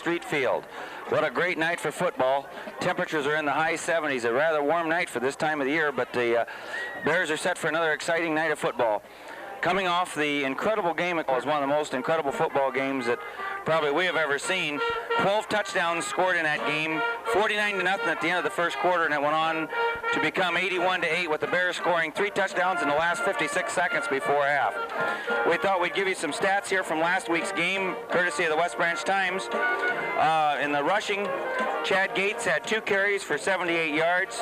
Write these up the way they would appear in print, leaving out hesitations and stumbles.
Street Field. What a great night for football. Temperatures are in the high 70s. A rather warm night for this time of the year, but the Bears are set for another exciting night of football. Coming off the incredible game, it was one of the most incredible football games that probably we have ever seen. 12 touchdowns scored in that game, 49-0 at the end of the first quarter, and it went on to become 81-8 with the Bears scoring 3 touchdowns in the last 56 seconds before half. We thought we'd give you some stats here from last week's game, courtesy of the West Branch Times. In the rushing, Chad Gates had 2 carries for 78 yards.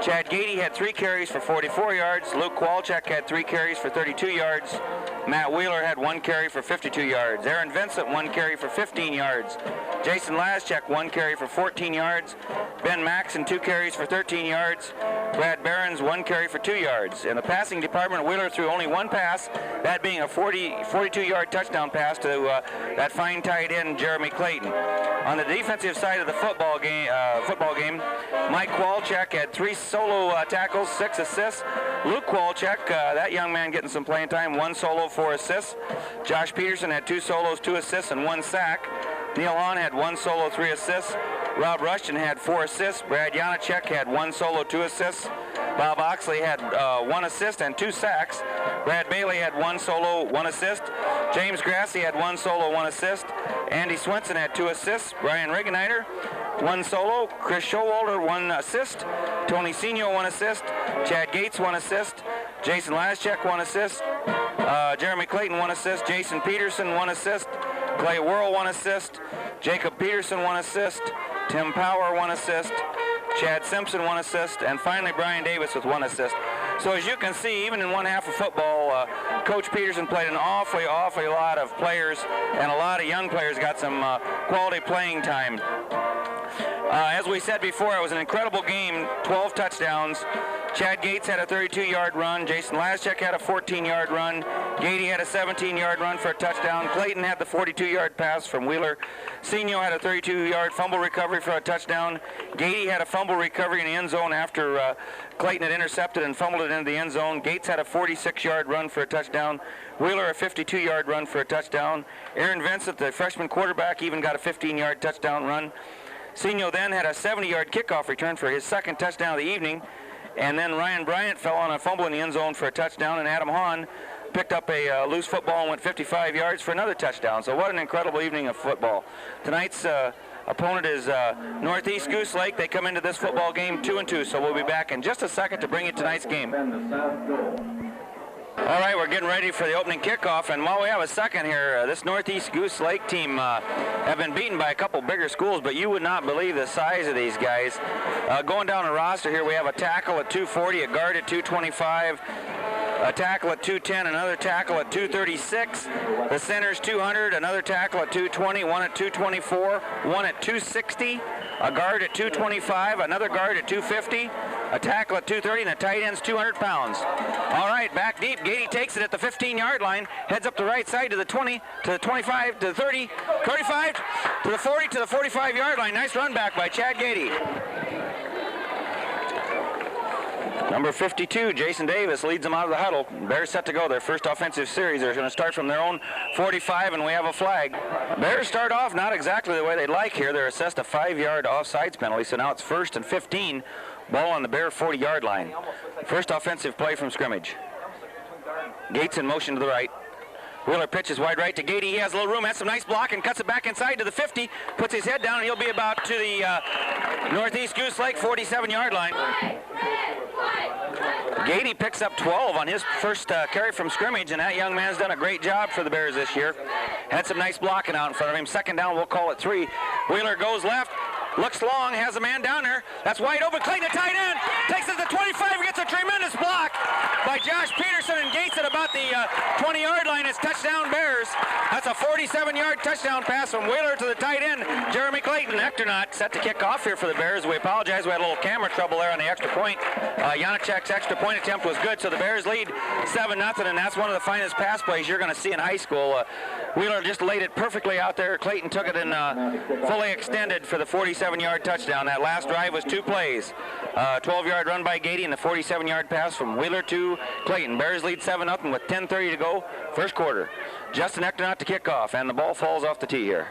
Chad Gady had 3 carries for 44 yards. Luke Kowalczyk had 3 carries for 32 yards. Matt Wheeler had 1 carry for 52 yards. Aaron Vincent 1 carry for 15 yards. Jason Laschek 1 carry for 14 yards. Ben Maxon 2 carries for 13 yards. Brad Behrens 1 carry for 2 yards. In the passing department, Wheeler threw only 1 pass, that being a 42-yard touchdown pass to that fine tight end Jeremy Clayton. On the defensive side of the football game, Mike Kowalczyk had 3 solo tackles, 6 assists. Luke Kowalczyk, that young man getting some playing time, 1 solo, 4 assists. Josh Peterson had 2 solos, 2 assists, and 1 sack. Neil Hahn had 1 solo, 3 assists. Rob Rushton had 4 assists. Brad Janacek had 1 solo, 2 assists. Bob Oxley had 1 assist and 2 sacks. Brad Bailey had 1 solo, 1 assist. James Grassi had 1 solo, 1 assist. Andy Swenson had 2 assists. Brian Regeniter, 1 solo. Chris Showalter, 1 assist. Tony Senior, 1 assist. Chad Gates, 1 assist. Jason Laschek, 1 assist. Jeremy Clayton, 1 assist. Jason Peterson, 1 assist. Clay Worrell, 1 assist. Jacob Peterson, 1 assist. Tim Power, 1 assist. Chad Simpson, 1 assist. And finally, Brian Davis with 1 assist. So as you can see, even in one half of football, Coach Peterson played an awfully lot of players, and a lot of young players got some quality playing time. As we said before, it was an incredible game, 12 touchdowns. Chad Gates had a 32-yard run. Jason Laschek had a 14-yard run. Gady had a 17-yard run for a touchdown. Clayton had the 42-yard pass from Wheeler. Senio had a 32-yard fumble recovery for a touchdown. Gady had a fumble recovery in the end zone after Clayton had intercepted and fumbled it into the end zone. Gates had a 46-yard run for a touchdown. Wheeler a 52-yard run for a touchdown. Aaron Vincent, the freshman quarterback, even got a 15-yard touchdown run. Senio then had a 70-yard kickoff return for his 2nd touchdown of the evening. And then Ryan Bryant fell on a fumble in the end zone for a touchdown, and Adam Hahn picked up a loose football and went 55 yards for another touchdown. So what an incredible evening of football. Tonight's opponent is Northeast Goose Lake. They come into this football game 2-2, so we'll be back in just a second to bring you tonight's game. All right, we're getting ready for the opening kickoff, and while we have a second here, this Northeast Goose Lake team have been beaten by a couple bigger schools, but you would not believe the size of these guys. Going down the roster here, we have a tackle at 240, a guard at 225, a tackle at 210, another tackle at 236. The center's 200, another tackle at 220, one at 224, one at 260, a guard at 225, another guard at 250, a tackle at 230, and a tight end's 200 pounds. All right, back deep. Gady takes it at the 15-yard line, heads up the right side to the 20, to the 25, to the 30, 35, to the 40, to the 45-yard line. Nice run back by Chad Gady. Number 52, Jason Davis, leads them out of the huddle. Bears set to go their first offensive series. They're going to start from their own 45, and we have a flag. Bears start off not exactly the way they'd like here. They're assessed a 5-yard offsides penalty, so now it's 1st and 15. Ball on the Bear 40-yard line. First offensive play from scrimmage. Gates in motion to the right. Wheeler pitches wide right to Gady. He has a little room, has some nice block, and cuts it back inside to the 50. Puts his head down, and he'll be about to the Northeast Goose Lake 47-yard line. Gady picks up 12 on his first carry from scrimmage, and that young man's done a great job for the Bears this year. Had some nice blocking out in front of him. 2nd down, we'll call it 3. Wheeler goes left, looks long, has a man down there. That's wide open. Clayton, a tight end, takes it to the 25, gets a tremendous block by Josh Peterson, and Gates at about the 20-yard line. It's touchdown Bears. That's a 47-yard touchdown pass from Wheeler to the tight end, Jeremy Clayton. Ectornot set to kick off here for the Bears. We apologize. We had a little camera trouble there on the extra point. Janacek's extra point attempt was good, so the Bears lead 7-0, and that's one of the finest pass plays you're going to see in high school. Wheeler just laid it perfectly out there. Clayton took it in fully extended for the 47-yard touchdown. That last drive was 2 plays. 12-yard run by Gady and the 47-yard pass from Wheeler to Clayton. Bears lead 7-0 with 10:30 to go, first quarter. Justin Ectornot to kick off, and the ball falls off the tee here.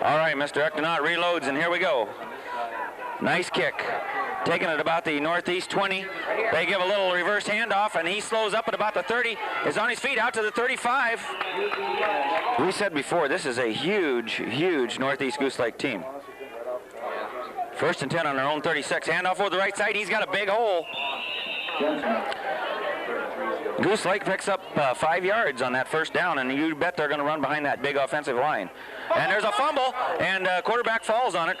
All right, Mr. Ectonaut reloads, and here we go. Nice kick. Taking it about the northeast 20. They give a little reverse handoff, and he slows up at about the 30. Is on his feet out to the 35. We said before, this is a huge, huge Northeast Goose Lake team. First and 10 on their own 36. Handoff over the right side. He's got a big hole. Goose Lake picks up 5 yards on that first down, and you bet they're going to run behind that big offensive line. And there's a fumble, and quarterback falls on it.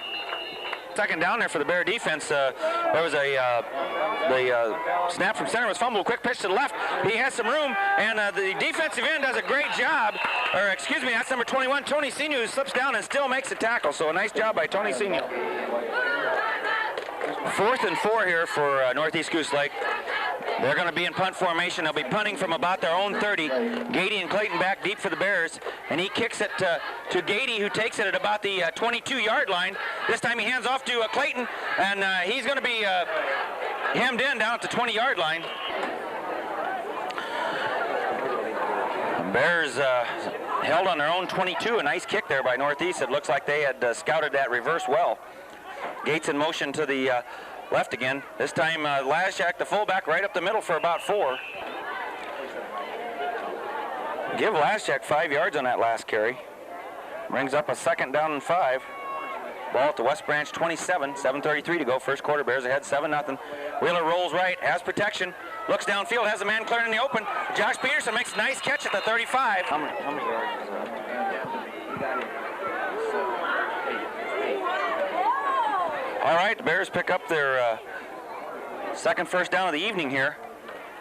Second down there for the Bear defense. There was the snap from center was fumbled. Quick pitch to the left. He has some room, and the defensive end does a great job. Or excuse me, that's number 21, Tony Senior, who slips down and still makes a tackle. So a nice job by Tony Senior. 4th and 4 here for Northeast Goose Lake. They're going to be in punt formation. They'll be punting from about their own 30. Gady and Clayton back deep for the Bears, and he kicks it to Gady, who takes it at about the 22-yard line. This time he hands off to Clayton, and he's going to be hemmed in down at the 20-yard line. Bears held on their own 22. A nice kick there by Northeast. It looks like they had scouted that reverse well. Gates in motion to the left again. This time Laschak, the fullback, right up the middle for about 4. Give Laschak 5 yards on that last carry. Brings up a 2nd down and 5. Ball at the West Branch 27, 7:33 to go. First quarter, Bears ahead 7-0. Wheeler rolls right, has protection, looks downfield, has a man clearing in the open. Josh Peterson makes a nice catch at the 35. How many yards is that? All right, the Bears pick up their second first down of the evening here.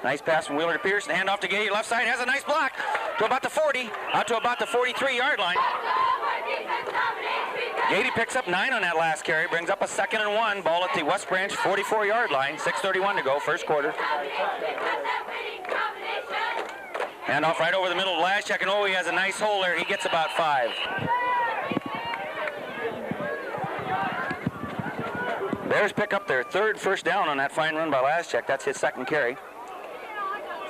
Nice pass from Wheeler to Pearson. Hand off to Gady, left side, has a nice block to about the 40, out to about the 43-yard line. Gady picks up 9 on that last carry, brings up a 2nd and 1. Ball at the West Branch 44-yard line, 6:31 to go, first quarter. Hand off right over the middle of Laschak, and oh, he has a nice hole there. He gets about 5. Bears pick up their 3rd first down on that fine run by Laschak. That's his 2nd carry.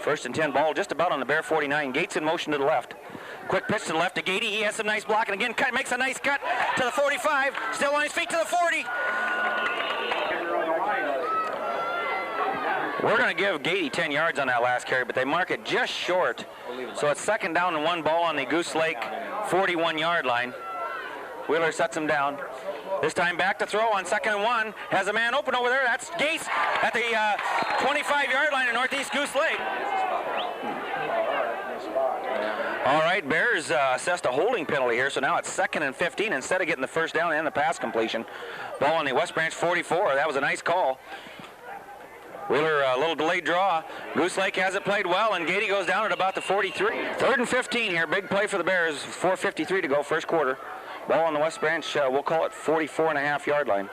1st and 10, ball just about on the Bear 49. Gates in motion to the left. Quick pitch to the left to Gady. He has some nice blocking. Again, makes a nice cut to the 45. Still on his feet to the 40. We're going to give Gady 10 yards on that last carry, but they mark it just short. So it's 2nd down and 1, ball on the Goose Lake 41-yard line. Wheeler sets him down. This time back to throw on 2nd and 1. Has a man open over there. That's Gase at the 25-yard line of Northeast Goose Lake. All right, Bears assessed a holding penalty here, so now it's 2nd and 15 instead of getting the first down and the pass completion. Ball on the West Branch 44. That was a nice call. Wheeler, a little delayed draw. Goose Lake has it played well, and Gady goes down at about the 43. 3rd and 15 here. Big play for the Bears. 4:53 to go, first quarter. Ball on the West Branch, we'll call it 44.5-yard line.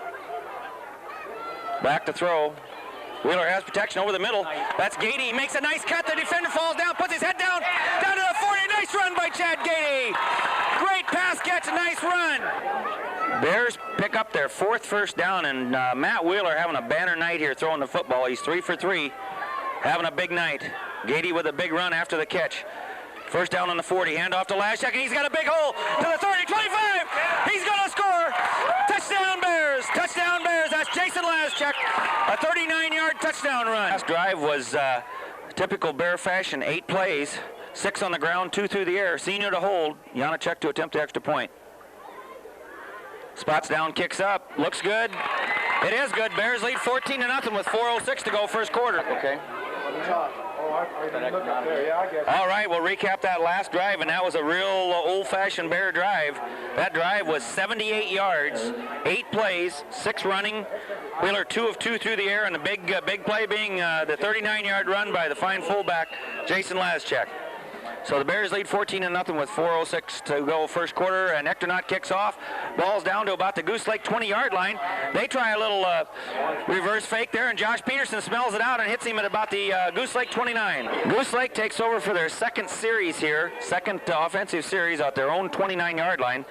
Back to throw. Wheeler has protection over the middle. That's Gady. He makes a nice cut. The defender falls down, puts his head down to the 40. Nice run by Chad Gady. Great pass catch, nice run. Bears pick up their 4th first down, and Matt Wheeler having a banner night here throwing the football. He's 3 for 3, having a big night. Gady with a big run after the catch. First down on the 40, hand off to Laschak, and he's got a big hole to the 30, 25. He's going to score. Touchdown Bears. Touchdown Bears. That's Jason Laschak. A 39-yard touchdown run. Last drive was typical Bear fashion, 8 plays, 6 on the ground, 2 through the air. Senior to hold. Janacek to attempt the extra point. Spots down, kicks up. Looks good. It is good. Bears lead 14-0 with 4:06 to go, first quarter. Okay. All right, we'll recap that last drive, and that was a real old-fashioned Bear drive. That drive was 78 yards, 8 plays, 6 running. Wheeler 2 of 2 through the air, and the big play being the 39-yard run by the fine fullback, Jason Laschak. So the Bears lead 14-0 with 4:06 to go, first quarter, and Ectonaut kicks off. Ball's down to about the Goose Lake 20-yard line. They try a little reverse fake there, and Josh Peterson smells it out and hits him at about the Goose Lake 29. Goose Lake takes over for their 2nd series here, 2nd offensive series at their own 29-yard line.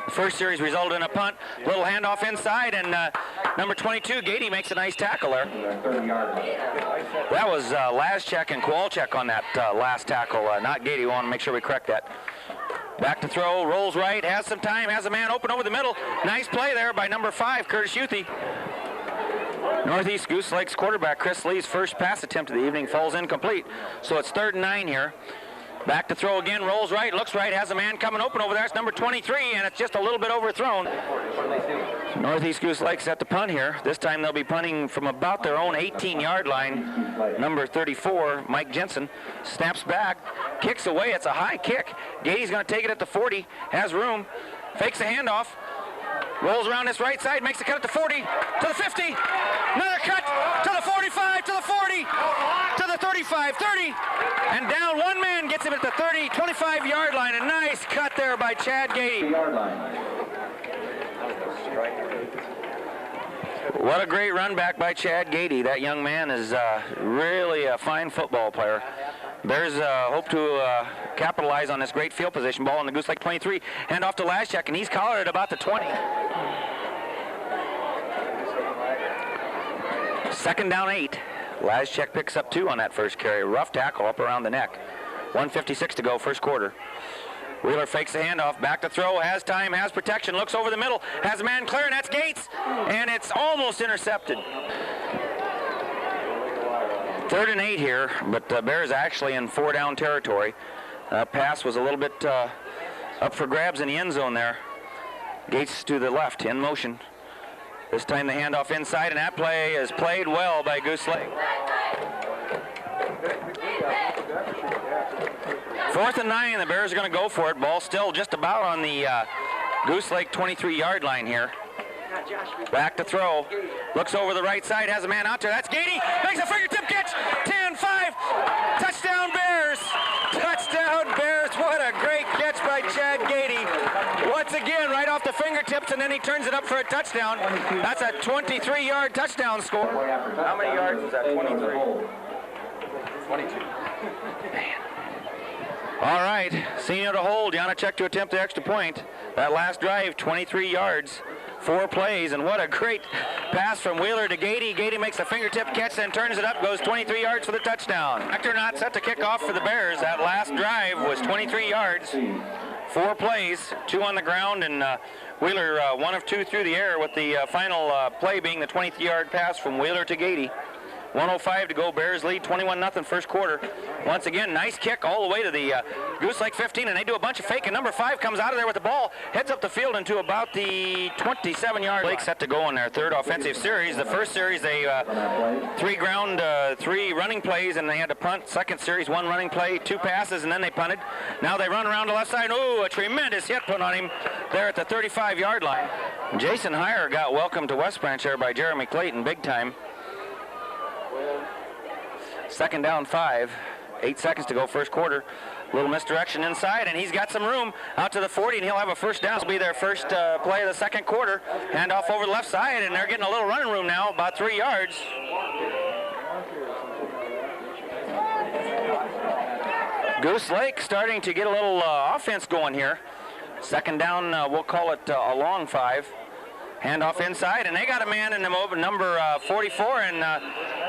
The first series resulted in a punt, little handoff inside, and number 22, Gady, makes a nice tackle there. That was Laschak and Kowalczyk on that last tackle, not Gady. We want to make sure we correct that. Back to throw, rolls right, has some time, has a man open over the middle. Nice play there by number 5, Curtis Youthy. Northeast Goose Lake's quarterback, Chris Lee's first pass attempt of the evening falls incomplete. So it's 3rd and 9 here. Back to throw again, rolls right, looks right, has a man coming open over there. It's number 23, and it's just a little bit overthrown. Northeast Goose Lake set to punt here. This time they'll be punting from about their own 18-yard line. Number 34, Mike Jensen, snaps back, kicks away. It's a high kick. Gady's going to take it at the 40, has room, fakes a handoff, rolls around this right side, makes a cut at the 40, to the 50, another cut, to the 45, to the 40, to the 35, 30, and down one man gets him at the 30, 25-yard line. A nice cut there by Chad Gady. What a great run back by Chad Gady. That young man is really a fine football player. Bears hope to capitalize on this great field position. Ball on the Goose Lake 23. Hand off to Laschek, and he's collared at about the 20. 2nd down 8. Laschek picks up 2 on that first carry. Rough tackle up around the neck. 1:56 to go, first quarter. Wheeler fakes the handoff, back to throw, has time, has protection, looks over the middle, has a man clear, and that's Gates, and it's almost intercepted. 3rd and 8 here, but Bears actually in 4-down territory. Pass was a little bit up for grabs in the end zone there. Gates to the left, in motion. This time the handoff inside, and that play is played well by Goose Lake. 4th and 9, the Bears are going to go for it. Ball still just about on the Goose Lake 23-yard line here. Back to throw. Looks over the right side, has a man out there. That's Gady. Makes a fingertip catch. 10-5. Touchdown Bears. Touchdown Bears. What a great catch by Chad Gady. Once again, right off the fingertips, and then he turns it up for a touchdown. That's a 23-yard touchdown score. How many yards is that? 23. 22. Man. All right, senior to hold. Janacek to attempt the extra point. That last drive, 23 yards, 4 plays, and what a great pass from Wheeler to Gady. Gady makes a fingertip catch, then turns it up, goes 23 yards for the touchdown. Hector not set to kick off for the Bears. That last drive was 23 yards, 4 plays, 2 on the ground, and Wheeler 1 of 2 through the air, with the final play being the 23-yard pass from Wheeler to Gady. 1:05 to go. Bears lead 21-0 first quarter. Once again, nice kick all the way to the Goose Lake 15, and they do a bunch of faking. Number 5 comes out of there with the ball, heads up the field into about the 27-yard line. Set to go on their 3rd offensive series. The first series, they 3 running plays, and they had to punt. Second series, 1 running play, 2 passes, and then they punted. Now they run around the left side. Oh, a tremendous hit put on him there at the 35-yard line. Jason Heyer got welcomed to West Branch there by Jeremy Clayton, big time. 2nd down 5, 8 seconds to go, first quarter. Little misdirection inside, and he's got some room out to the 40, and he'll have a first down. This will be their first play of the second quarter. Handoff over the left side, and they're getting a little running room now, about 3 yards. Goose Lake starting to get a little offense going here. 2nd down, we'll call it a long 5. Handoff inside, and they got a man in the number 44, and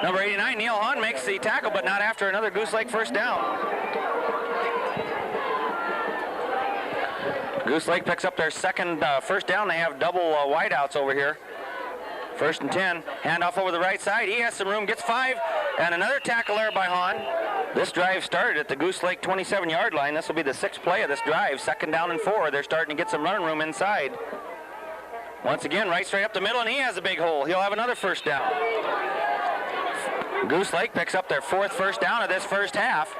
number 89, Neil Hahn, makes the tackle, but not after another Goose Lake first down. Goose Lake picks up their second first down. They have double wideouts over here. 1st and 10, handoff over the right side. He has some room, gets 5, and another tackle there by Hahn. This drive started at the Goose Lake 27-yard line. This will be the 6th play of this drive. 2nd down and 4. They're starting to get some running room inside. Once again, right straight up the middle, and he has a big hole. He'll have another first down. Goose Lake picks up their 4th first down of this first half.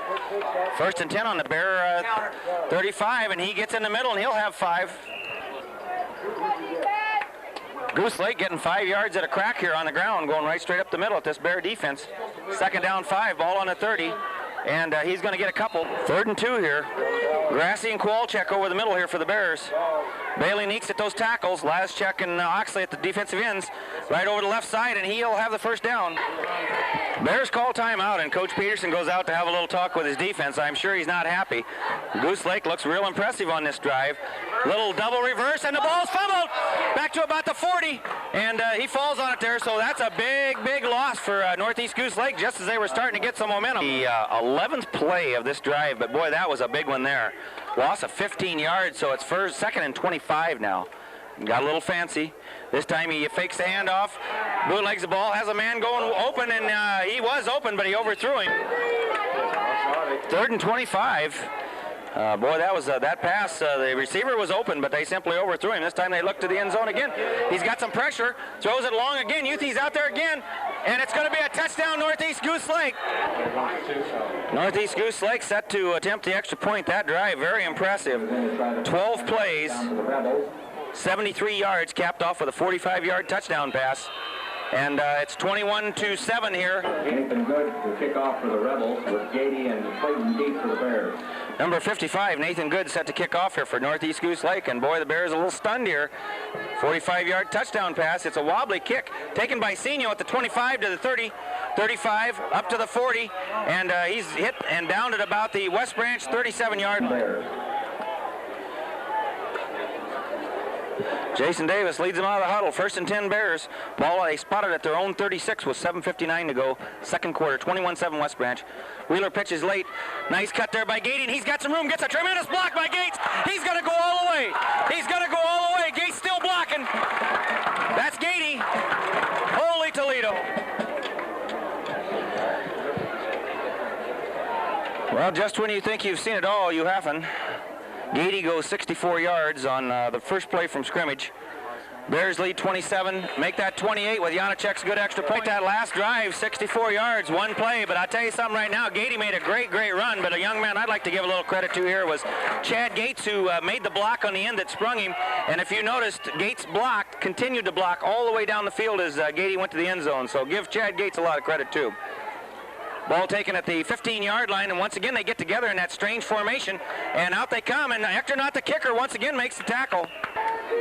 1st and 10 on the Bear 35, and he gets in the middle, and he'll have 5. Goose Lake getting 5 yards at a crack here on the ground, going right straight up the middle at this Bear defense. 2nd down 5, ball on the 30. And he's going to get a couple. 3rd and 2 here. Grassi and Kowalczyk over the middle here for the Bears. Bailey Neeks at those tackles. Laschek and Oxley at the defensive ends. Right over the left side, and he'll have the first down. Bears call timeout, and Coach Peterson goes out to have a little talk with his defense. I'm sure he's not happy. Goose Lake looks real impressive on this drive. Little double reverse, and the ball's fumbled back to about the 40, and he falls on it there, so that's a big, big loss for Northeast Goose Lake, just as they were starting to get some momentum. The 11th play of this drive, but boy, that was a big one there. loss of 15 yards, so it's first, second and 25 now. Got a little fancy. This time he fakes the handoff, bootlegs the ball, has a man going open, and he was open, but he overthrew him. Third and 25. Boy, that was that pass. The receiver was open, but they simply overthrew him. This time they look to the end zone again. He's got some pressure, throws it long again. Youthy's out there again, and it's going to be a touchdown, Northeast Goose Lake. Northeast Goose Lake set to attempt the extra point. That drive, very impressive. 12 plays, 73 yards, capped off with a 45-yard touchdown pass. And it's 21-7 here. Nathan Good to kick off for the Rebels with Gady and Clayton Deep for the Bears. Number 55, Nathan Good, set to kick off here for Northeast Goose Lake. And boy, the Bears a little stunned here. 45-yard touchdown pass. It's a wobbly kick taken by Senio at the 25 to the 30, 35, up to the 40. And he's hit and downed at about the West Branch 37-yard line. Jason Davis leads them out of the huddle. First and 10 Bears. Ball they spotted at their own 36 with 7:59 to go. Second quarter, 21-7 West Branch. Wheeler pitches late. Nice cut there by Gady, and he's got some room. Gets a tremendous block by Gates. He's going to go all the way. He's going to go all the way. Gates still blocking. That's Gady. Holy Toledo. Well, just when you think you've seen it all, you haven't. Gady goes 64 yards on the first play from scrimmage. Bears lead 27, make that 28 with Janacek's good extra point. That last drive, 64 yards, one play, but I'll tell you something right now, Gady made a great run, but a young man I'd like to give a little credit to here was Chad Gates, who made the block on the end that sprung him, and if you noticed, Gates blocked, continued to block all the way down the field as Gady went to the end zone, so give Chad Gates a lot of credit too. Ball taken at the 15-yard line, and once again they get together in that strange formation, and out they come, and Hector Not the kicker once again makes the tackle.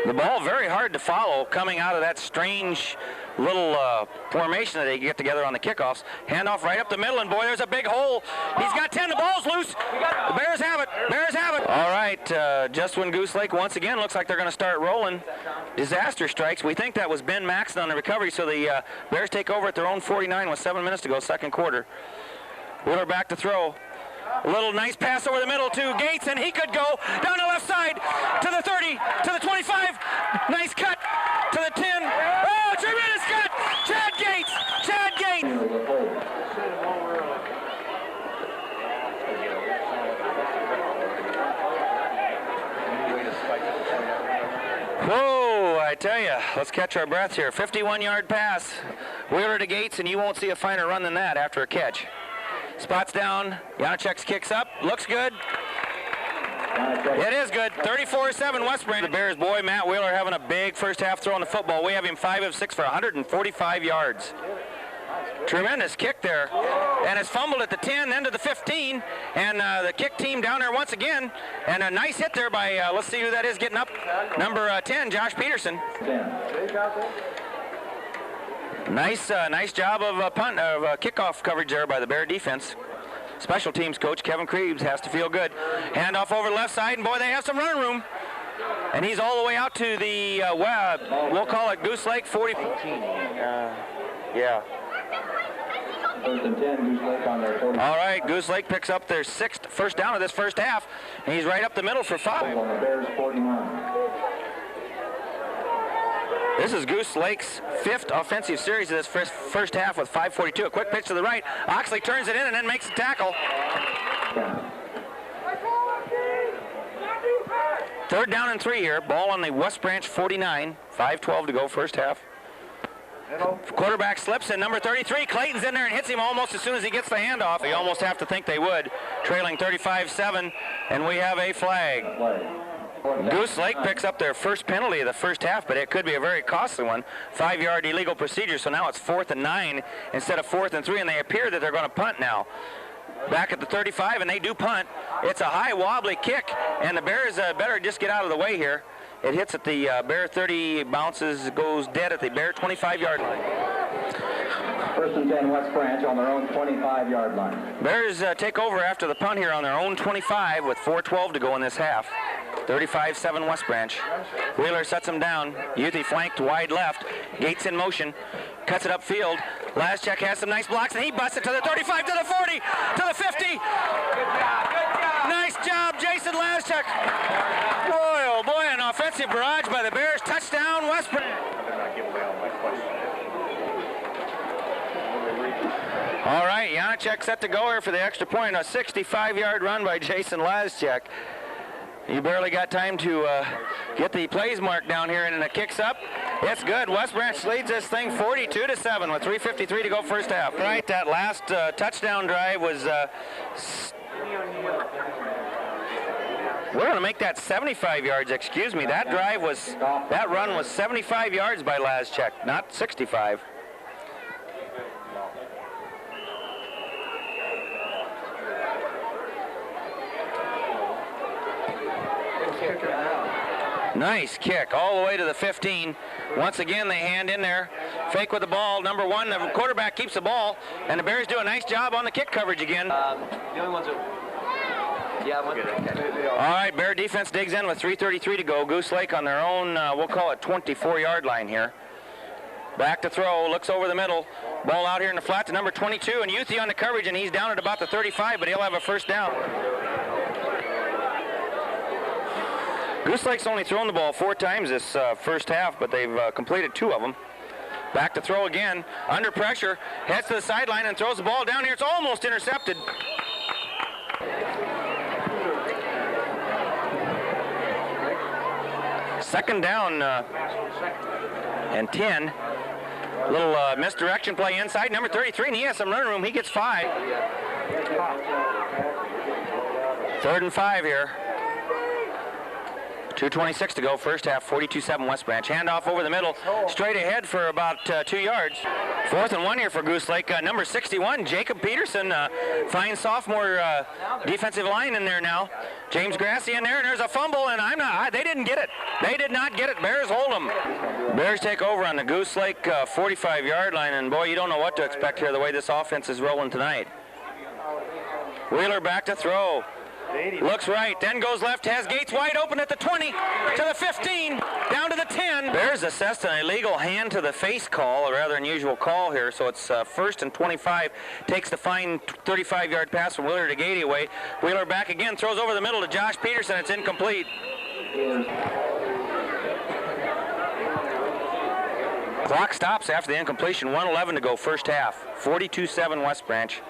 The ball very hard to follow coming out of that strange little formation that they get together on the kickoffs. Handoff right up the middle, and boy, there's a big hole. He's got 10, the ball's loose. The Bears have it, Bears have it. All right, just when Goose Lake once again looks like they're going to start rolling. Disaster strikes. We think that was Ben Maxon on the recovery, so the Bears take over at their own 49 with 7 minutes to go, second quarter. Wheeler back to throw. A little nice pass over the middle to Gates, and he could go down the left side to the 30, to the 25. Nice cut to the 10. Oh, tremendous cut! Chad Gates! Chad Gates! Whoa, I tell you, let's catch our breath here. 51-yard pass. Wheeler to Gates, and you won't see a finer run than that after a catch. Spots down, Janacek kicks up, looks good. It is good, 34-7 West Branch. The Bears boy, Matt Wheeler, having a big first half throw on the football. We have him 5 of 6 for 145 yards. Tremendous kick there. And it's fumbled at the 10, then to the 15. And the kick team down there once again. And a nice hit there by, let's see who that is getting up. Number 10, Josh Peterson. Nice job of kickoff coverage there by the Bear defense. Special teams coach Kevin Krebs has to feel good. Handoff over the left side, and boy, they have some running room. And he's all the way out to the, we'll call it Goose Lake 40. Yeah. First and 10, Goose Lake on their 40. All right, Goose Lake picks up their 6th first down of this first half, and he's right up the middle for 5. On the Bears 49. This is Goose Lake's 5th offensive series of this first half with 5:42. A quick pitch to the right. Oxley turns it in and then makes the tackle. Third down and 3 here. Ball on the West Branch 49. 5:12 to go, first half. Quarterback slips, and number 33, Clayton's in there and hits him almost as soon as he gets the handoff. You almost have to think they would. Trailing 35-7, and we have a flag. Goose Lake picks up their first penalty of the first half, but it could be a very costly one. 5-yard illegal procedure, so now it's 4th and 9 instead of 4th and 3, and they appear that they're going to punt now. Back at the 35, and they do punt. It's a high wobbly kick, and the Bears better just get out of the way here. It hits at the Bear 30, bounces, goes dead at the Bear 25-yard line. First and 10 West Branch on their own 25-yard line. Bears take over after the punt here on their own 25 with 4:12 to go in this half. 35-7 West Branch. Wheeler sets him down. Youthy flanked wide left. Gates in motion. Cuts it upfield. Laschek has some nice blocks, and he busts it to the 35, to the 40, to the 50. Good job. Nice job, Jason Laschek. Laschuk. Boy, oh boy, an offensive barrage by the Bears. Touchdown, West Branch. All right, Janacek set to go here for the extra point. A 65-yard run by Jason Laschuk. He barely got time to get the plays marked down here, and it kicks up. It's good. West Branch leads this thing 42-7 with 3:53 to go first half. Right, that last touchdown drive was... we're going to make that 75 yards, excuse me. That run was 75 yards by Laschuk, not 65. Nice kick all the way to the 15. Once again, they hand in there. Fake with the ball. Number 1, the quarterback keeps the ball, and the Bears do a nice job on the kick coverage again. The only ones that... Yeah, I'm good. All right, Bear defense digs in with 3:33 to go. Goose Lake on their own, we'll call it 24-yard line here. Back to throw, looks over the middle. Ball out here in the flat to number 22, and Youthy on the coverage, and he's down at about the 35, but he'll have a first down. Goose Lake's only thrown the ball 4 times this first half, but they've completed 2 of them. Back to throw again, under pressure, heads to the sideline and throws the ball down here. It's almost intercepted. Second down and 10. Little misdirection play inside. Number 33, and he has some running room. He gets 5. 3rd and 5 here. 2:26 to go, first half, 42-7 West Branch. Handoff over the middle, straight ahead for about 2 yards. 4th and 1 here for Goose Lake. Number 61, Jacob Peterson, fine sophomore defensive line in there now. James Grassi in there, and there's a fumble, and they didn't get it. They did not get it. Bears hold them. Bears take over on the Goose Lake 45-yard line, and boy, you don't know what to expect here the way this offense is rolling tonight. Wheeler back to throw. Looks right, then goes left, has Gates wide open at the 20, to the 15, down to the 10. Bears assessed an illegal hand to the face call, a rather unusual call here, so it's 1st and 25. Takes the fine 35-yard pass from Wheeler to Gady away. Wheeler back again, throws over the middle to Josh Peterson. It's incomplete. Clock stops after the incompletion, 1:11 to go, first half. 42-7 West Branch.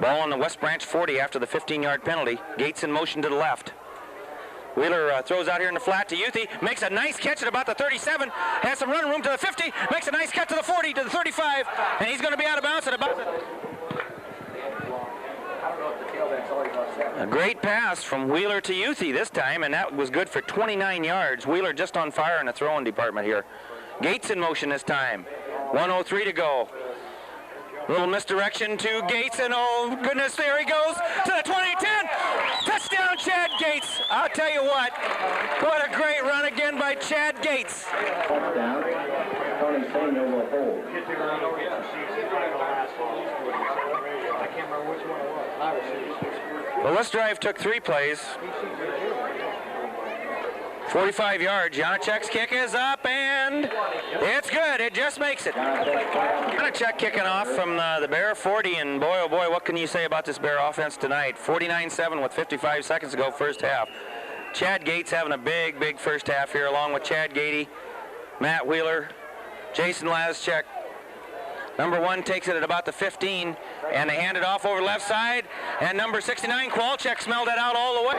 Ball on the West Branch 40 after the 15-yard penalty. Gates in motion to the left. Wheeler throws out here in the flat to Youthy. Makes a nice catch at about the 37. Has some running room to the 50. Makes a nice cut to the 40, to the 35. And he's going to be out of bounds at about... A great pass from Wheeler to Youthy this time, and that was good for 29 yards. Wheeler just on fire in the throwing department here. Gates in motion this time. 1:03 to go. Little misdirection to Gates, and oh goodness, there he goes to the 20-10. Touchdown, Chad Gates. I'll tell you what a great run again by Chad Gates. Touchdown. Tony Samuel will hold. Well, this drive took 3 plays. 45 yards. Janacek's kick is up, and it's good. It just makes it. Janacek kicking off from the Bear 40, and boy, oh boy, what can you say about this Bear offense tonight? 49-7 with 55 seconds to go, first half. Chad Gates having a big, big first half here, along with Chad Gady, Matt Wheeler, Jason Laschuk. Number 1 takes it at about the 15, and they hand it off over left side, and number 69, Kowalczyk, smelled that out all the way.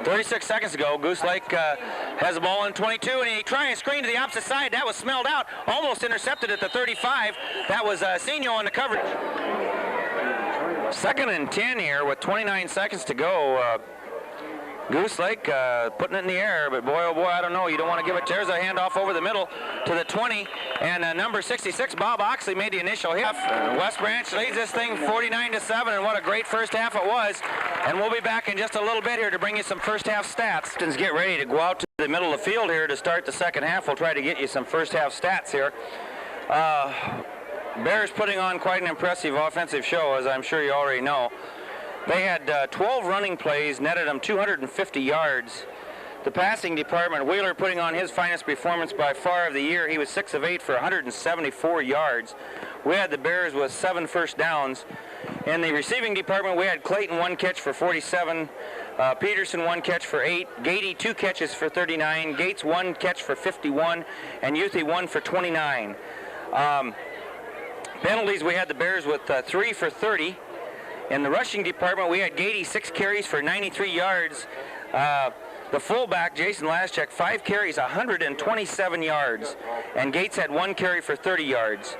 36 seconds ago, Goose Lake has the ball in 22, and he tries to screen to the opposite side. That was smelled out, almost intercepted at the 35. That was Senio on the coverage. 2nd and 10 here with 29 seconds to go. Goose Lake putting it in the air, but boy, oh boy, I don't know. You don't want to give it. There's a handoff over the middle to the 20, and number 66, Bob Oxley, made the initial hit. West Branch leads this thing 49-7, and what a great first half it was. And we'll be back in just a little bit here to bring you some first half stats. Get ready to go out to the middle of the field here to start the second half. We'll try to get you some first half stats here. Bears putting on quite an impressive offensive show, as I'm sure you already know. They had 12 running plays, netted them 250 yards. The passing department, Wheeler putting on his finest performance by far of the year. He was 6 of 8 for 174 yards. We had the Bears with 7 first downs. In the receiving department, we had Clayton 1 catch for 47, Peterson 1 catch for 8, Gady 2 catches for 39, Gates 1 catch for 51, and Youthy 1 for 29. Penalties, we had the Bears with 3 for 30. In the rushing department, we had Gady 6 carries for 93 yards. The fullback, Jason Laschek, 5 carries, 127 yards. And Gates had 1 carry for 30 yards.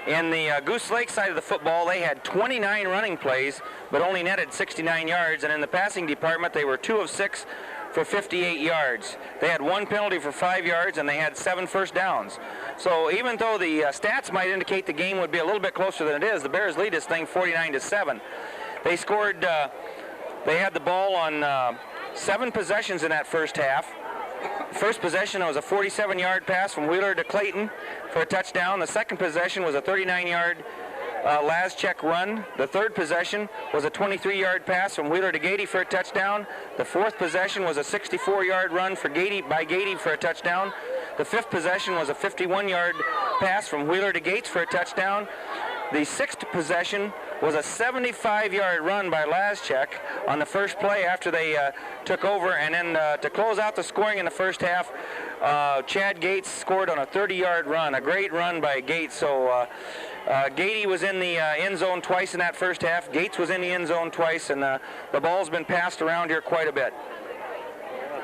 In the Goose Lake side of the football, they had 29 running plays, but only netted 69 yards. And in the passing department, they were 2 of 6 for 58 yards. They had 1 penalty for 5 yards, and they had 7 first downs. So even though the stats might indicate the game would be a little bit closer than it is, the Bears lead this thing 49-7. They scored, they had the ball on 7 possessions in that first half. First possession was a 47-yard pass from Wheeler to Clayton for a touchdown. The second possession was a 39-yard Laschek run. The third possession was a 23-yard pass from Wheeler to Gady for a touchdown. The fourth possession was a 64-yard run by Gady for a touchdown. The fifth possession was a 51-yard pass from Wheeler to Gates for a touchdown. The sixth possession was a 75-yard run by Laschek on the first play after they took over. And then to close out the scoring in the first half, Chad Gates scored on a 30-yard run, a great run by Gates. So Gady was in the end zone twice in that first half. Gates was in the end zone twice, and the ball's been passed around here quite a bit.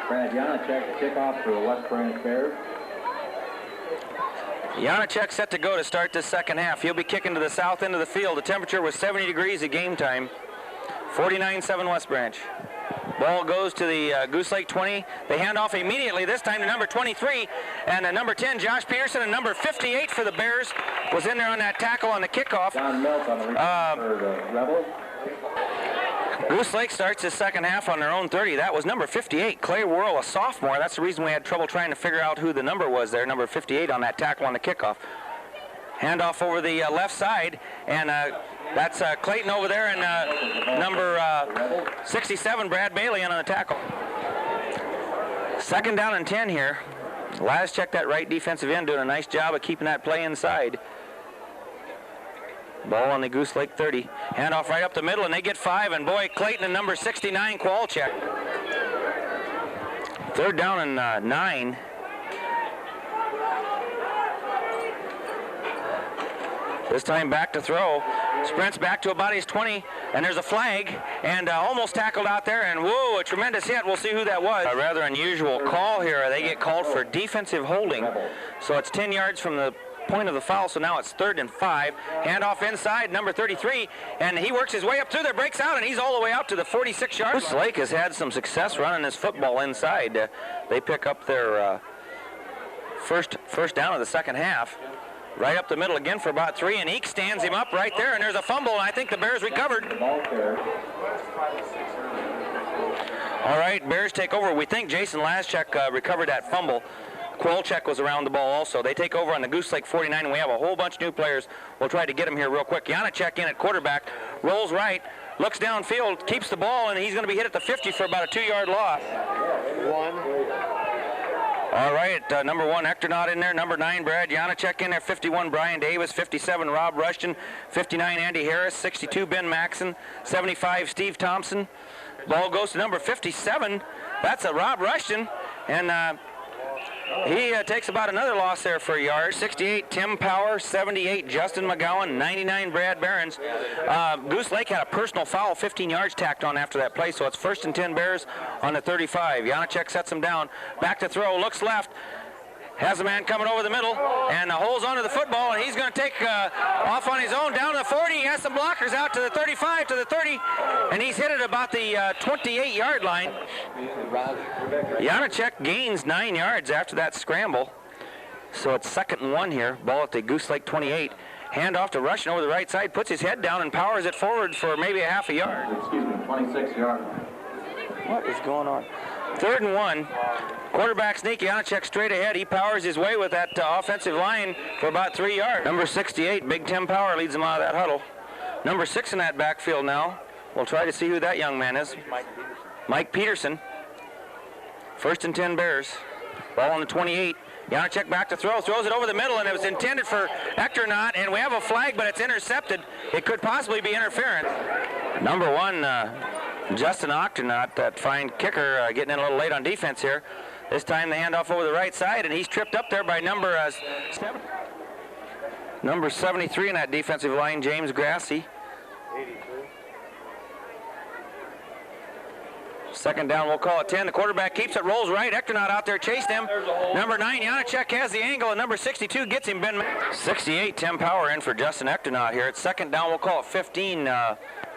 Brad Janacek, kickoff for the West Branch Bears. Janacek set to go to start this second half. He'll be kicking to the south end of the field. The temperature was 70 degrees at game time. 49-7 West Branch. Ball goes to the Goose Lake 20. They hand off immediately, this time to number 23. And number 10, Josh Peterson, and number 58 for the Bears was in there on that tackle on the kickoff. John Milk on the return for the Rebels. Goose Lake starts his second half on their own 30. That was number 58, Clay Worrell, a sophomore. That's the reason we had trouble trying to figure out who the number was there, number 58 on that tackle on the kickoff. Handoff over the left side, and that's Clayton over there, and number 67, Brad Bailey, on the tackle. Second down and 10 here. Laschek, that right defensive end, doing a nice job of keeping that play inside. Ball on the Goose Lake 30. Handoff right up the middle, and they get 5. And boy, Clayton and number 69, Kowalczyk. Third down and 9. This time back to throw. Sprints back to about his 20, and there's a flag, and almost tackled out there, and whoa, a tremendous hit. We'll see who that was. A rather unusual call here. They get called for defensive holding. So it's 10 yards from the point of the foul, so now it's 3rd and 5. Handoff inside, number 33, and he works his way up through there, breaks out, and he's all the way out to the 46-yard line. Goose Lake has had some success running this football inside. They pick up their first down of the second half. Right up the middle again for about 3, and Eek stands him up right there, and there's a fumble, and I think the Bears recovered. All right, Bears take over. We think Jason Laschek recovered that fumble. Kowalczyk was around the ball also. They take over on the Goose Lake 49, and we have a whole bunch of new players. We'll try to get them here real quick. Janacek in at quarterback, rolls right, looks downfield, keeps the ball, and he's going to be hit at the 50 for about a 2-yard loss. All right, number 1, Hector Knott in there. Number 9, Brad Janacek in there. 51, Brian Davis. 57, Rob Rushton. 59, Andy Harris. 62, Ben Maxson. 75, Steve Thompson. Ball goes to number 57. That's a Rob Rushton, and he takes about another loss there for a yard. 68, Tim Power. 78, Justin McGowan. 99, Brad Behrens. Goose Lake had a personal foul, 15 yards tacked on after that play, so it's 1st and 10 Bears on the 35. Janacek sets him down. Back to throw, looks left. Has a man coming over the middle and holds onto the football, and he's going to take off on his own down to the 40. He has some blockers out to the 35, to the 30, and he's hit it about the 28-yard line. Janacek gains 9 yards after that scramble. So it's 2nd and 1 here. Ball at the Goose Lake 28. Hand off to Rushton over the right side, puts his head down and powers it forward for maybe a half a yard. 26-yard. What is going on? 3rd and 1. Quarterback sneak, Janacek straight ahead. He powers his way with that offensive line for about 3 yards. Number 68, Big Tim Power, leads him out of that huddle. Number 6 in that backfield now. We'll try to see who that young man is. Mike Peterson. First and 10 Bears. Ball on the 28. Janacek back to throw, throws it over the middle, and it was intended for Ectornaut, and we have a flag, but it's intercepted. It could possibly be interference. Number 1, Justin Ectornaut, that fine kicker, getting in a little late on defense here. This time the handoff over the right side, and he's tripped up there by number 73 in that defensive line, James Grassi. 83. Second down, we'll call it 10. The quarterback keeps it, rolls right. Ectornaut out there chased him. Number 9, Janacek has the angle, and number 62 gets him, Ben. 68, Tim Power in for Justin Ectornaut here. It's second down, we'll call it 15.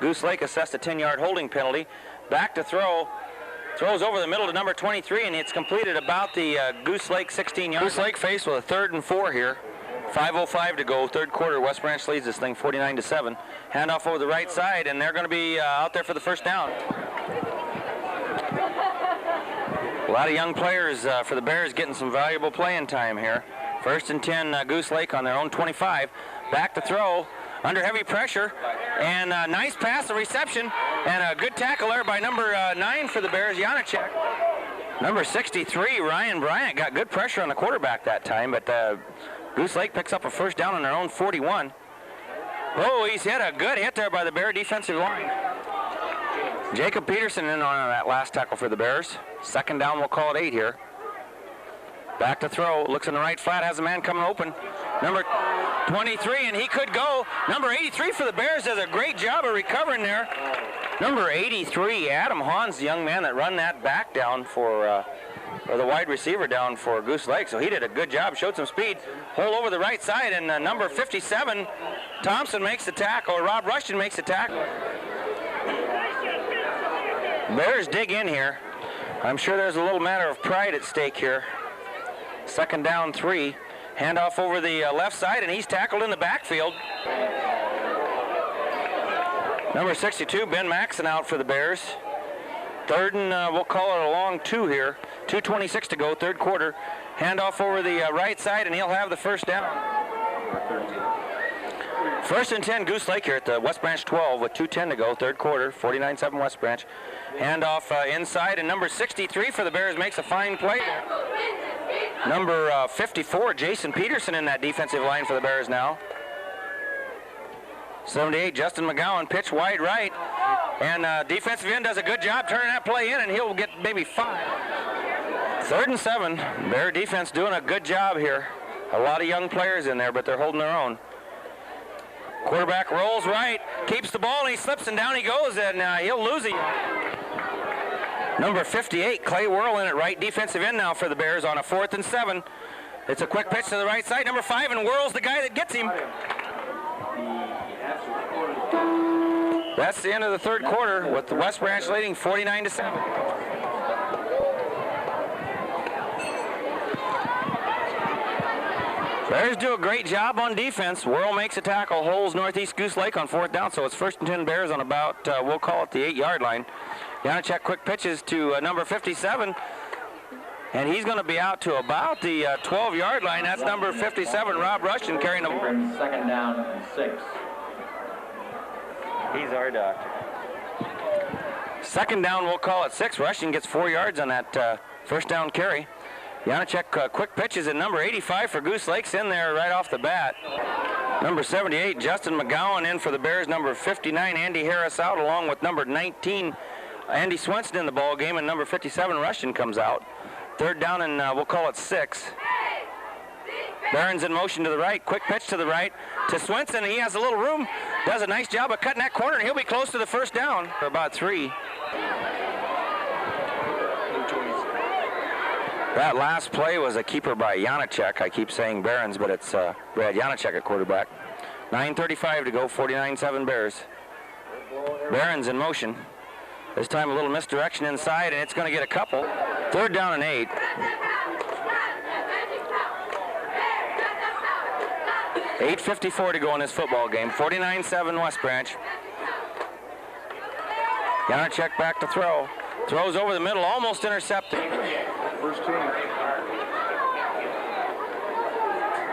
Goose Lake assessed a 10-yard holding penalty. Back to throw. Throws over the middle to number 23, and it's completed about the Goose Lake 16-yard. Goose Lake faced with a 3rd and 4 here. 5:05 to go, third quarter. West Branch leads this thing 49-7. Handoff over the right side, and they're going to be out there for the first down. A lot of young players for the Bears getting some valuable playing time here. First and 10, Goose Lake on their own 25. Back to throw, under heavy pressure, and nice pass, a reception, and a good tackle there by number 9 for the Bears, Janacek. Number 63, Ryan Bryant, got good pressure on the quarterback that time, but Goose Lake picks up a first down on their own 41. Oh, he's hit a good hit there by the Bear defensive line. Jacob Peterson in on that last tackle for the Bears. Second down, we'll call it 8 here. Back to throw, looks in the right flat, has a man coming open. Number 23, and he could go. Number 83 for the Bears does a great job of recovering there. Number 83, Adam Hans, the young man that run that back down for the wide receiver down for Goose Lake. So he did a good job, showed some speed. Hole over the right side, and number 57, Thompson makes the tackle, or Rob Rushton makes the tackle. Bears dig in here. I'm sure there's a little matter of pride at stake here. Second down 3. Handoff over the left side, and he's tackled in the backfield. Number 62, Ben Maxson out for the Bears. Third and we'll call it a long 2 here. 2:26 to go, third quarter. Handoff over the right side, and he'll have the first down. First and 10, Goose Lake here at the West Branch 12 with 2:10 to go, third quarter, 49-7 West Branch. Handoff inside, and number 63 for the Bears makes a fine play there. Number 54, Jason Peterson in that defensive line for the Bears now. 78, Justin McGowan, pitch wide right, and defensive end does a good job turning that play in, and he'll get maybe 5. Third and 7, Bear defense doing a good job here. A lot of young players in there, but they're holding their own. Quarterback rolls right, keeps the ball, and he slips, and down he goes, and he'll lose it. Number 58, Clay Whirl in at right defensive end now for the Bears on a 4th and 7. It's a quick pitch to the right side. Number 5, and Whirl's the guy that gets him. That's the end of the third quarter with the West Branch leading 49-7. Bears do a great job on defense. Whirl makes a tackle, holds Northeast Goose Lake on 4th down, so it's first and 10 Bears on about, we'll call it the 8-yard line. Janacek quick pitches to number 57, and he's going to be out to about the 12-yard line. That's number 57, Rob Rushton, carrying the ball. Second down and 6. He's our doctor. Second down, we'll call it 6. Rushton gets 4 yards on that first down carry. Janacek quick pitches, and number 85 for Goose Lake's in there right off the bat. Number 78, Justin McGowan in for the Bears. Number 59, Andy Harris out, along with number 19, Andy Swenson in the ball game, and number 57, Rushton comes out. Third down, and we'll call it 6. Barron's in motion to the right, quick pitch to the right to Swenson. He has a little room, does a nice job of cutting that corner, and he'll be close to the first down for about 3. That last play was a keeper by Janacek. I keep saying Barron's, but it's Brad Janacek at quarterback. 9:35 to go, 49-7 Bears. Barron's in motion. This time a little misdirection inside, and it's going to get a couple. Third down and 8. $8:54 to go in this football game. 49-7 West Branch. Janacek back to throw. Throws over the middle, almost intercepted. First team.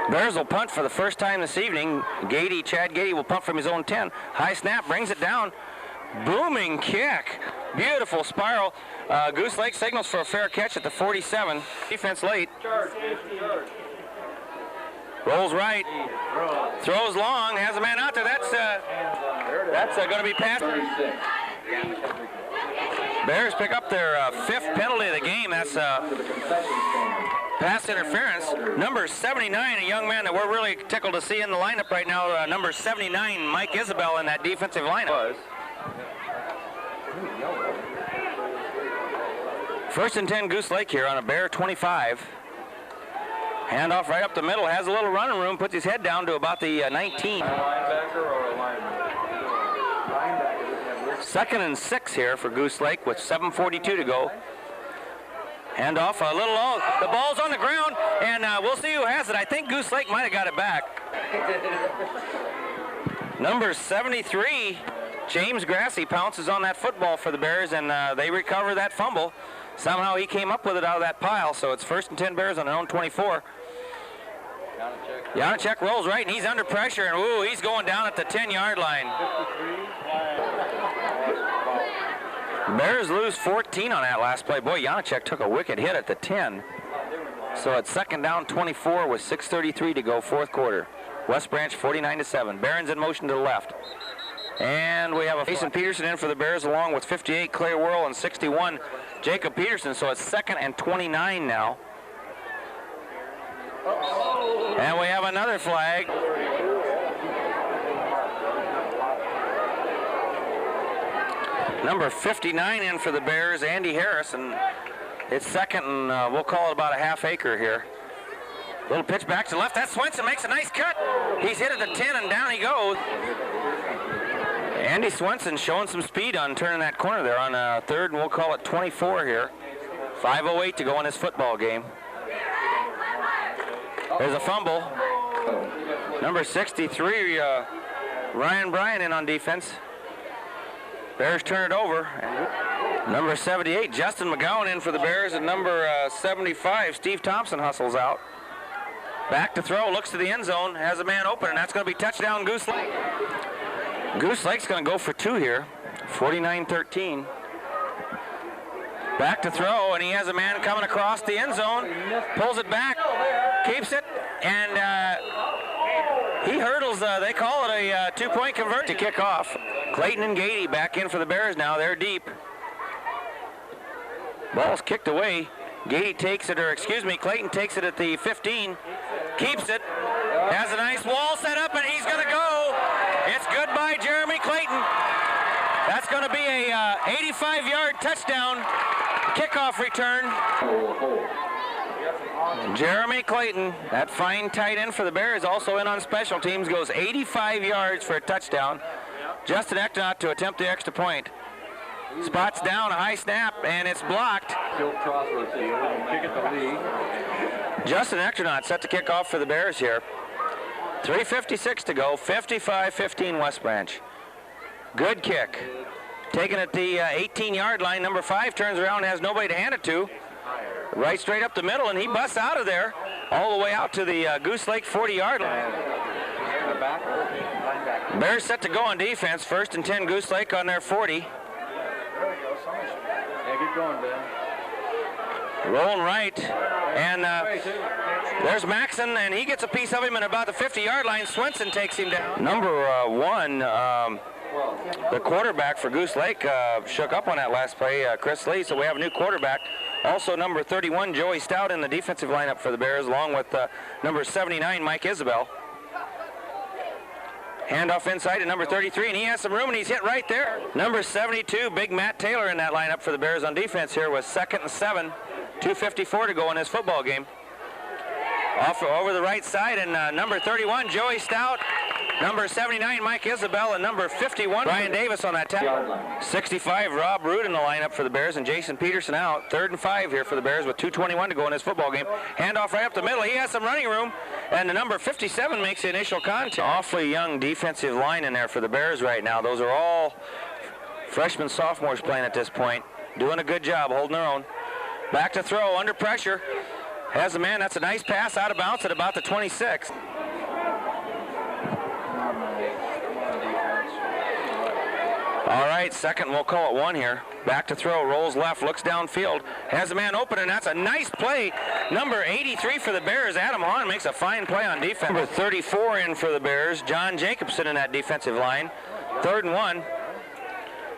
Bears will punt for the first time this evening. Chad Gady will punt from his own 10. High snap, brings it down. Booming kick. Beautiful spiral. Goose Lake signals for a fair catch at the 47. Defense late. Rolls right. Throws long. Has a man out there. That's going to be passed. 36. Bears pick up their fifth penalty of the game. That's pass interference. Number 79, a young man that we're really tickled to see in the lineup right now. Number 79, Mike Isabel in that defensive lineup. First and 10, Goose Lake here on a Bear 25. Handoff right up the middle. Has a little running room. Puts his head down to about the 19. Linebacker or a lineman? Second and 6 here for Goose Lake with 7:42 to go. Handoff a little low. The ball's on the ground, and we'll see who has it. I think Goose Lake might have got it back. Number 73, James Grassi, pounces on that football for the Bears, and they recover that fumble. Somehow he came up with it out of that pile, so it's first and 10 Bears on their own 24. Janacek rolls right, and he's under pressure, and ooh, he's going down at the 10-yard line. Bears lose 14 on that last play. Boy, Janacek took a wicked hit at the 10. So it's second down 24 with 6:33 to go, fourth quarter. West Branch 49-7. Barons in motion to the left. And we have a Jason Peterson in for the Bears along with 58 Clay Whirl and 61 Jacob Peterson. So it's second and 29 now. And we have another flag. Number 59 in for the Bears, Andy Harris, and it's second and we'll call it about a half acre here. Little pitch back to the left. That Swenson makes a nice cut. He's hit at the 10 and down he goes. Andy Swenson showing some speed on turning that corner there on third, and we'll call it 24 here. 5:08 to go in this football game. There's a fumble. Number 63, Ryan Bryan in on defense. Bears turn it over. Number 78, Justin McGowan in for the Bears, and number 75, Steve Thompson hustles out. Back to throw, looks to the end zone, has a man open, and that's going to be touchdown Goose Lake. Goose Lake's going to go for two here, 49-13. Back to throw, and he has a man coming across the end zone, pulls it back, keeps it, and he hurdles, they call it a two-point convert to kick off. Clayton and Gady back in for the Bears now, they're deep. Ball's kicked away. Gady takes it, or excuse me, Clayton takes it at the 15, keeps it, has a nice wall set up, and he's going to go. It's good by Jeremy Clayton. That's going to be a 85-yard touchdown kickoff return. Jeremy Clayton, that fine tight end for the Bears, also in on special teams, goes 85 yards for a touchdown. Justin Ectonaut to attempt the extra point. Spots down, a high snap, and it's blocked. Justin Ectonaut set to kick off for the Bears here. 3:56 to go, 55-15 West Branch. Good kick. Taken at the 18-yard line, number 5 turns around and has nobody to hand it to. Right straight up the middle, and he busts out of there all the way out to the Goose Lake 40-yard line. Bears set to go on defense. First and 10 Goose Lake on their 40. Yeah, keep going, Ben. Rolling right, and there's Maxon, and he gets a piece of him at about the 50-yard line. Swenson takes him down. Number 1, the quarterback for Goose Lake, shook up on that last play, Chris Lee, so we have a new quarterback. Also number 31, Joey Stout in the defensive lineup for the Bears, along with number 79, Mike Isabel. Handoff inside to number 33, and he has some room, and he's hit right there. Number 72, Big Matt Taylor in that lineup for the Bears on defense here with second and 7. 2:54 to go in this football game. Off over the right side, and number 31, Joey Stout. Number 79, Mike Isabel, and number 51, Brian Davis on that tackle. 65, Rob Root in the lineup for the Bears, and Jason Peterson out. 3rd and 5 here for the Bears with 2:21 to go in this football game. Handoff right up the middle. He has some running room, and the number 57 makes the initial contact. Awfully young defensive line in there for the Bears right now. Those are all freshmen, sophomores playing at this point. Doing a good job, holding their own. Back to throw, under pressure. Has a man, that's a nice pass out of bounds at about the 26. All right, second, we'll call it 1 here. Back to throw, rolls left, looks downfield, has a man open, and that's a nice play. Number 83 for the Bears, Adam Hahn makes a fine play on defense. Number 34 in for the Bears, John Jacobson in that defensive line. 3rd and 1.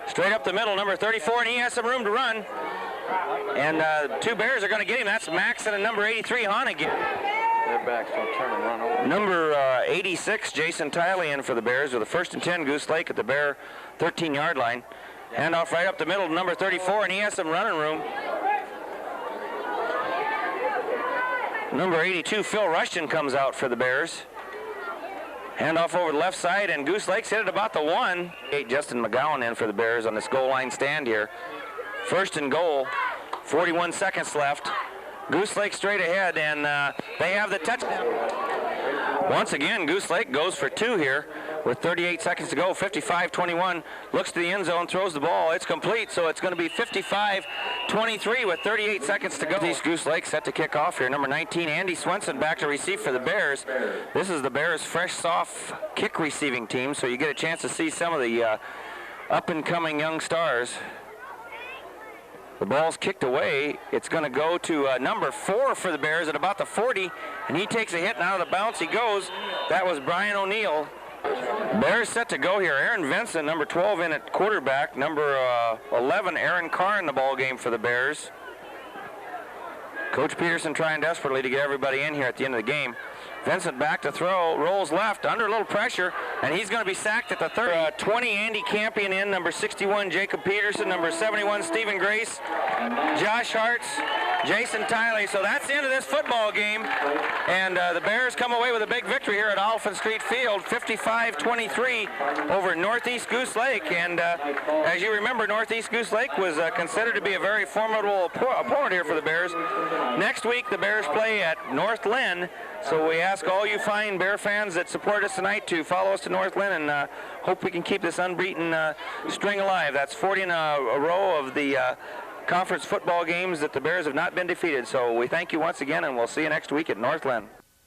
Straight up the middle, number 34, and he has some room to run. And 2 Bears are going to get him. That's Maxson and number 83, Hahn again. Their backs don't turn and run over. Number 86, Jason Tiley in for the Bears with a 1st and 10, Goose Lake at the Bear 13-yard line. Handoff right up the middle to number 34, and he has some running room. Number 82, Phil Rushton comes out for the Bears. Handoff over the left side, and Goose Lake's hit it about the 1. Justin McGowan in for the Bears on this goal line stand here. 1st and goal, 41 seconds left. Goose Lake straight ahead, and they have the touchdown. Once again, Goose Lake goes for 2 here with 38 seconds to go. 55-21, looks to the end zone, throws the ball. It's complete, so it's going to be 55-23 with 38 seconds to go. East Goose Lake set to kick off here. Number 19, Andy Swenson back to receive for the Bears. This is the Bears' fresh, soft kick receiving team, so you get a chance to see some of the up-and-coming young stars. The ball's kicked away. It's going to go to number 4 for the Bears at about the 40, and he takes a hit, and out of the bounce he goes. That was Brian O'Neill. Bears set to go here. Aaron Vincent, number 12 in at quarterback. Number 11, Aaron Carr in the ball game for the Bears. Coach Peterson trying desperately to get everybody in here at the end of the game. Vincent back to throw, rolls left, under a little pressure, and he's going to be sacked at the 30. 20, Andy Campion in, number 61, Jacob Peterson, number 71, Stephen Grace, Josh Hartz, Jason Tiley. So that's the end of this football game, and the Bears come away with a big victory here at Oliphant Street Field, 55-23 over Northeast Goose Lake. And as you remember, Northeast Goose Lake was considered to be a very formidable opponent here for the Bears. Next week, the Bears play at North Lynn. So we ask all you fine Bear fans that support us tonight to follow us to North Lynn, and hope we can keep this unbeaten string alive. That's 40 in a row of the conference football games that the Bears have not been defeated. So we thank you once again, and we'll see you next week at North Lynn.